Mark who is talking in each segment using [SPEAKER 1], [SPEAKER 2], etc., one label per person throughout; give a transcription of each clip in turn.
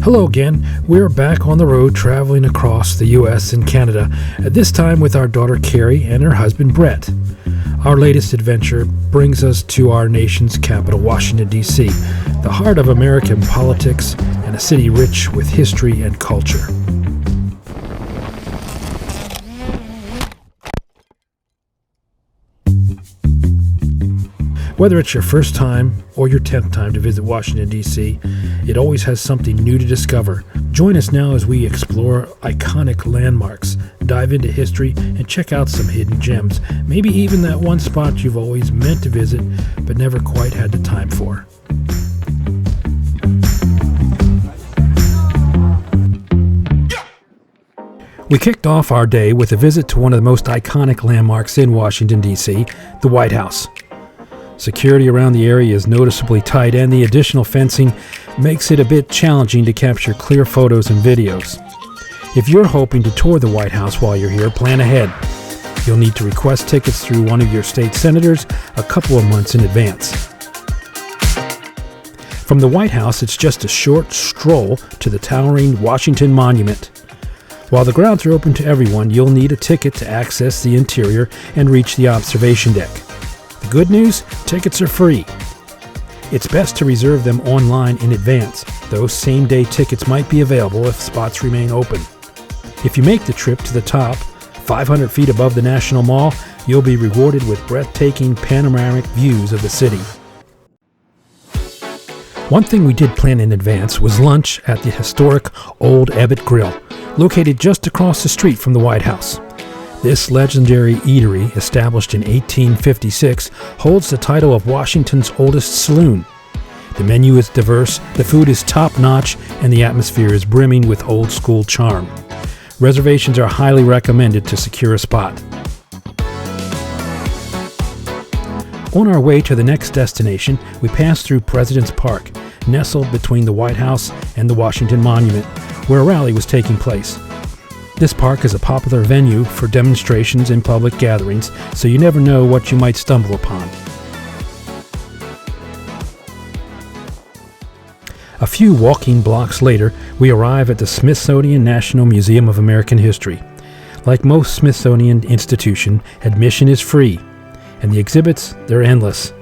[SPEAKER 1] Hello again. We're back on the road traveling across the U.S. and Canada, this time with our daughter Carrie and her husband Brett. Our latest adventure brings us to our nation's capital, Washington, D.C., the heart of American politics and a city rich with history and culture. Whether it's your first time or your 10th time to visit Washington, D.C., it always has something new to discover. Join us now as we explore iconic landmarks, dive into history, and check out some hidden gems, maybe even that one spot you've always meant to visit but never quite had the time for. We kicked off our day with a visit to one of the most iconic landmarks in Washington, D.C., the White House. Security around the area is noticeably tight, and the additional fencing makes it a bit challenging to capture clear photos and videos. If you're hoping to tour the White House while you're here, plan ahead. You'll need to request tickets through one of your state senators a couple of months in advance. From the White House, it's just a short stroll to the towering Washington Monument. While the grounds are open to everyone, you'll need a ticket to access the interior and reach the observation deck. The good news, tickets are free. It's best to reserve them online in advance, though same-day tickets might be available if spots remain open. If you make the trip to the top, 500 feet above the National Mall, you'll be rewarded with breathtaking panoramic views of the city. One thing we did plan in advance was lunch at the historic Old Ebbitt Grill, located just across the street from the White House. This legendary eatery, established in 1856, holds the title of Washington's oldest saloon. The menu is diverse, the food is top-notch, and the atmosphere is brimming with old-school charm. Reservations are highly recommended to secure a spot. On our way to the next destination, we passed through President's Park, nestled between the White House and the Washington Monument, where a rally was taking place. This park is a popular venue for demonstrations and public gatherings, so you never know what you might stumble upon. A few walking blocks later, we arrive at the Smithsonian National Museum of American History. Like most Smithsonian institutions, admission is free, and the exhibits, they're endless.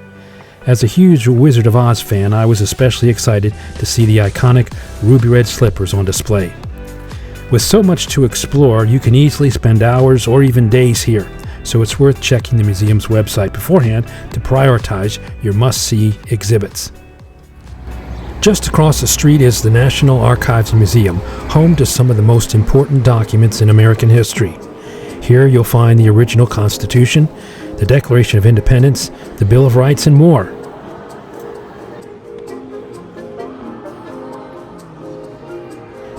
[SPEAKER 1] As a huge Wizard of Oz fan, I was especially excited to see the iconic ruby red slippers on display. With so much to explore, you can easily spend hours or even days here, so it's worth checking the museum's website beforehand to prioritize your must-see exhibits. Just across the street is the National Archives Museum, home to some of the most important documents in American history. Here you'll find the original Constitution, the Declaration of Independence, the Bill of Rights, and more.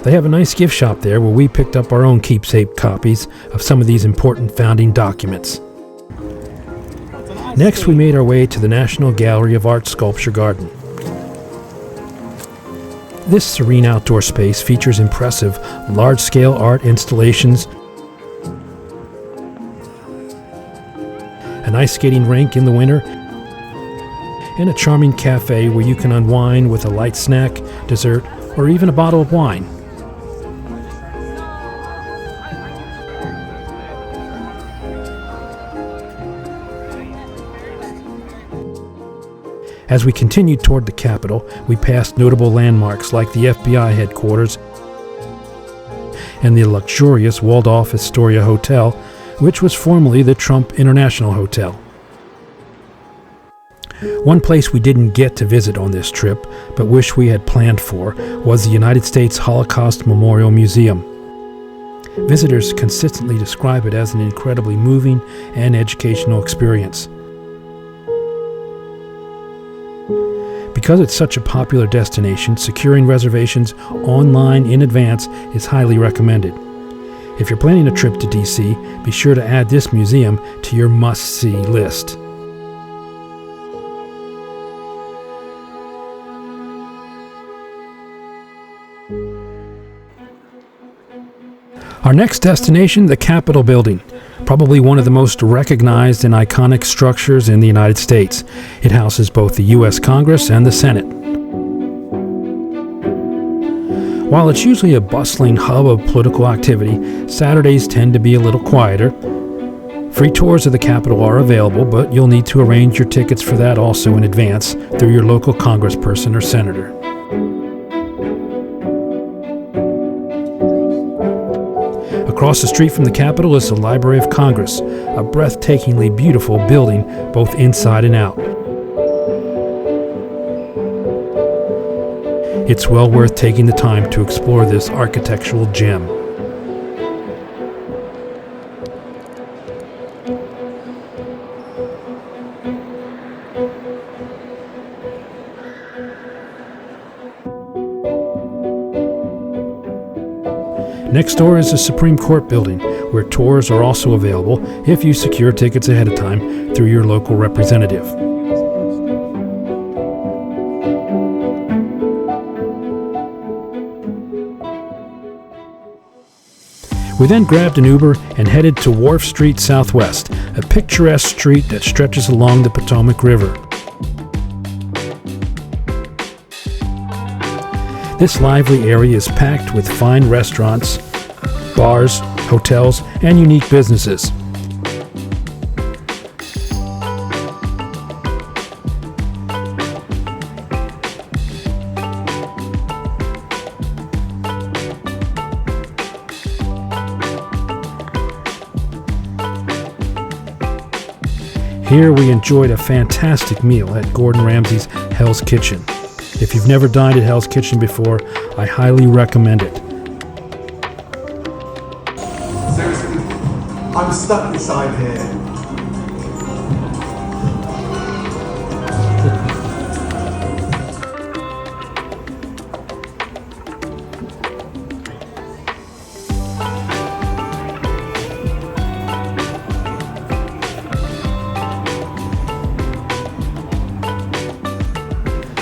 [SPEAKER 1] They have a nice gift shop there where we picked up our own keepsake copies of some of these important founding documents. Next, we made our way to the National Gallery of Art Sculpture Garden. This serene outdoor space features impressive, large-scale art installations, an ice skating rink in the winter, and a charming cafe where you can unwind with a light snack, dessert, or even a bottle of wine. As we continued toward the Capitol, we passed notable landmarks like the FBI headquarters and the luxurious walled-off Astoria Hotel, which was formerly the Trump International Hotel. One place we didn't get to visit on this trip, but wish we had planned for, was the United States Holocaust Memorial Museum. Visitors consistently describe it as an incredibly moving and educational experience. Because it's such a popular destination, securing reservations online in advance is highly recommended. If you're planning a trip to D.C., be sure to add this museum to your must-see list. Our next destination, the Capitol Building, probably one of the most recognized and iconic structures in the United States. It houses both the U.S. Congress and the Senate. While it's usually a bustling hub of political activity, Saturdays tend to be a little quieter. Free tours of the Capitol are available, but you'll need to arrange your tickets for that also in advance through your local congressperson or senator. Across the street from the Capitol is the Library of Congress, a breathtakingly beautiful building both inside and out. It's well worth taking the time to explore this architectural gem. Next door is the Supreme Court building, where tours are also available if you secure tickets ahead of time through your local representative. We then grabbed an Uber and headed to Wharf Street Southwest, a picturesque street that stretches along the Potomac River. This lively area is packed with fine restaurants, bars, hotels, and unique businesses. Here we enjoyed a fantastic meal at Gordon Ramsay's Hell's Kitchen. If you've never dined at Hell's Kitchen before, I highly recommend it.
[SPEAKER 2] Seriously, I'm stuck inside here.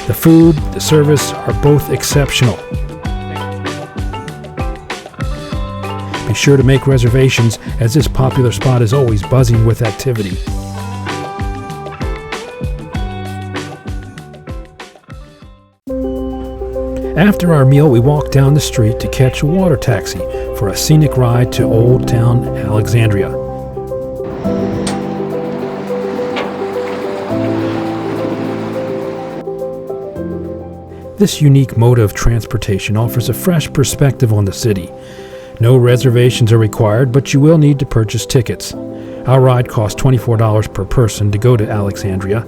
[SPEAKER 1] The food, the service are both exceptional. Be sure to make reservations, as this popular spot is always buzzing with activity. After our meal, we walked down the street to catch a water taxi for a scenic ride to Old Town Alexandria. This unique mode of transportation offers a fresh perspective on the city. No reservations are required, but you will need to purchase tickets. Our ride cost $24 per person to go to Alexandria.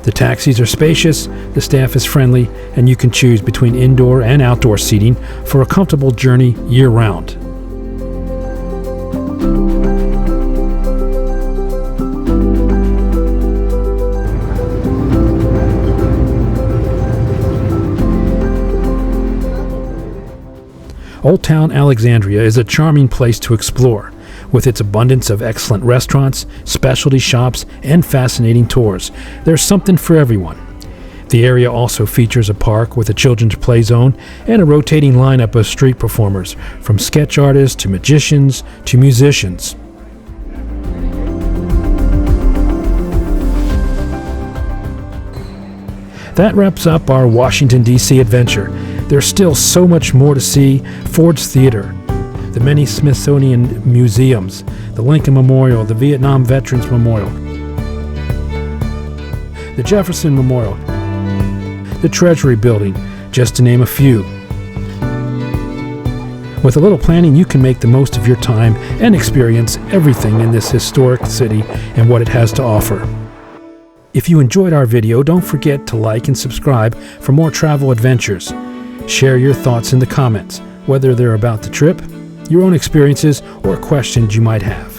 [SPEAKER 1] The taxis are spacious, the staff is friendly, and you can choose between indoor and outdoor seating for a comfortable journey year-round. Old Town Alexandria is a charming place to explore, with its abundance of excellent restaurants, specialty shops, and fascinating tours. There's something for everyone. The area also features a park with a children's play zone and a rotating lineup of street performers, from sketch artists to magicians to musicians. That wraps up our Washington, D.C. adventure. There's still so much more to see: Ford's Theater, the many Smithsonian museums, the Lincoln Memorial, the Vietnam Veterans Memorial, the Jefferson Memorial, the Treasury Building, just to name a few. With a little planning, you can make the most of your time and experience everything in this historic city and what it has to offer. If you enjoyed our video, don't forget to like and subscribe for more travel adventures. Share your thoughts in the comments, whether they're about the trip, your own experiences, or questions you might have.